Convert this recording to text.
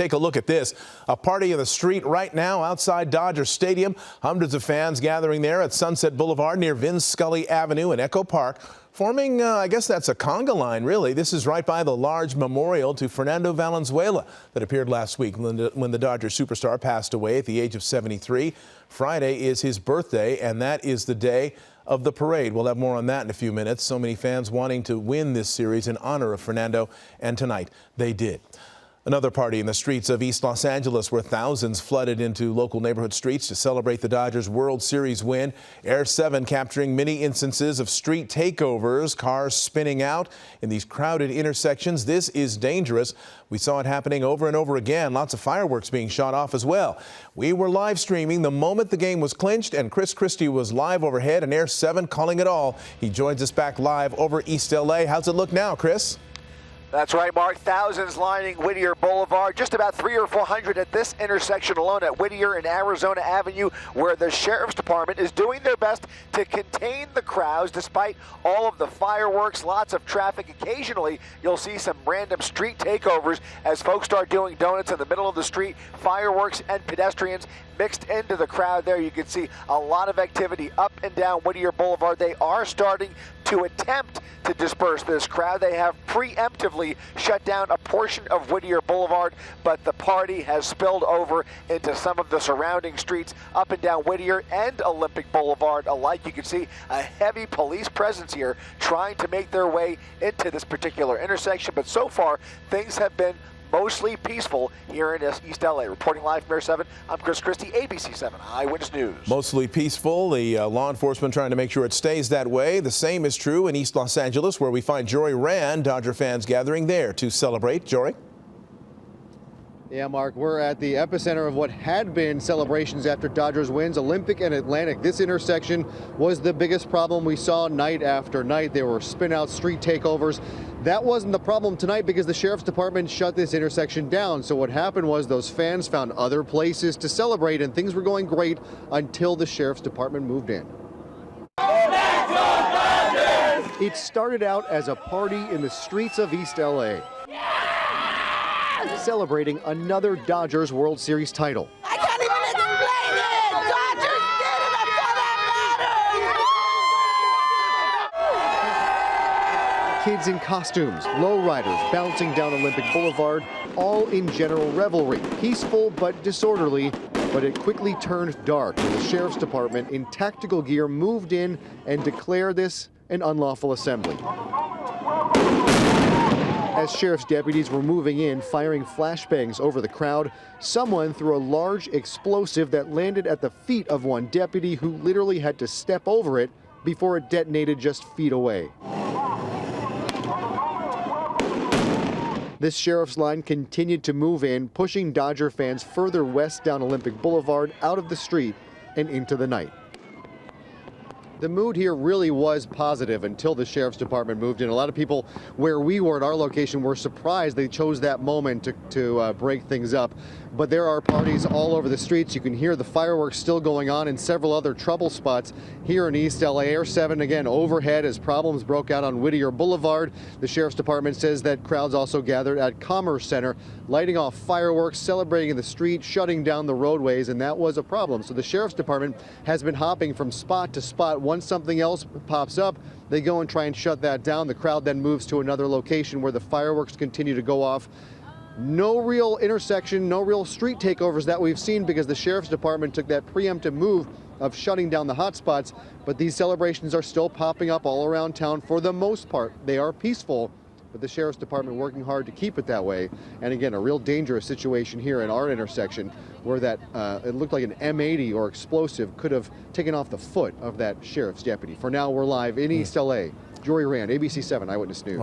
Take a look at this. A party in the street right now outside Dodger Stadium. Hundreds of fans gathering there at Sunset Boulevard near Vin Scully Avenue in Echo Park, forming, I guess that's a conga line, really. This is right by the large memorial to Fernando Valenzuela that appeared last week when the Dodger superstar passed away at the age of 73. Friday is his birthday, and that is the day of the parade. We'll have more on that in a few minutes. So many fans wanting to win this series in honor of Fernando, and tonight they did. Another party in the streets of East Los Angeles where thousands flooded into local neighborhood streets to celebrate the Dodgers World Series win. Air 7 capturing many instances of street takeovers, cars spinning out in these crowded intersections. This is dangerous. We saw it happening over and over again. Lots of fireworks being shot off as well. We were live streaming the moment the game was clinched, and Chris Christie was live overhead and Air 7 calling it all. He joins us back live over East LA. How's it look now, Chris? That's right, Mark. Thousands lining Whittier Boulevard, just about 300 or 400 at this intersection alone at Whittier and Arizona Avenue, where the Sheriff's Department is doing their best to contain the crowds despite all of the fireworks, lots of traffic. Occasionally, you'll see some random street takeovers as folks start doing donuts in the middle of the street, fireworks and pedestrians mixed into the crowd there. You can see a lot of activity up and down Whittier Boulevard. They are starting to attempt to disperse this crowd. They have preemptively shut down a portion of Whittier Boulevard, but the party has spilled over into some of the surrounding streets up and down Whittier and Olympic Boulevard alike. You can see a heavy police presence here trying to make their way into this particular intersection, but so far things have been mostly peaceful here in East LA. Reporting live from Air 7, I'm Chris Christie, ABC 7 Eyewitness News. Mostly peaceful. The law enforcement trying to make sure it stays that way. The same is true in East Los Angeles, where we find Jory Rand, Dodger fans gathering there to celebrate. Jory? Yeah, Mark, we're at the epicenter of what had been celebrations after Dodgers wins, Olympic and Atlantic. This intersection was the biggest problem we saw night after night. There were spin-out street takeovers. That wasn't the problem tonight because the Sheriff's Department shut this intersection down. So what happened was those fans found other places to celebrate, and things were going great until the Sheriff's Department moved in. It started out as a party in the streets of East LA, celebrating another Dodgers World Series title. I can't even explain it! Dodgers did it! That's all that matters! Kids in costumes, lowriders bouncing down Olympic Boulevard, all in general revelry. Peaceful but disorderly, but it quickly turned dark when the Sheriff's Department in tactical gear moved in and declared this an unlawful assembly. As sheriff's deputies were moving in, firing flashbangs over the crowd, someone threw a large explosive that landed at the feet of one deputy who literally had to step over it before it detonated just feet away. This sheriff's line continued to move in, pushing Dodger fans further west down Olympic Boulevard, out of the street and into the night. The mood here really was positive until the Sheriff's Department moved in. A lot of people where we were at our location were surprised they chose that moment to break things up. But there are parties all over the streets. You can hear the fireworks still going on in several other trouble spots here in East LA. Air 7 again overhead as problems broke out on Whittier Boulevard. The Sheriff's Department says that crowds also gathered at Commerce Center, lighting off fireworks, celebrating in the street, shutting down the roadways, and that was a problem. So the Sheriff's Department has been hopping from spot to spot. Once something else pops up, they go and try and shut that down. The crowd then moves to another location where the fireworks continue to go off. No real intersection, no real street takeovers that we've seen because the Sheriff's Department took that preemptive move of shutting down the hot spots, but these celebrations are still popping up all around town. For the most part, they are peaceful, but the Sheriff's Department working hard to keep it that way. And again, a real dangerous situation here in our intersection where that it looked like an M80 or explosive could have taken off the foot of that sheriff's deputy. For now, we're live in East LA. Jory Rand, ABC 7 Eyewitness News.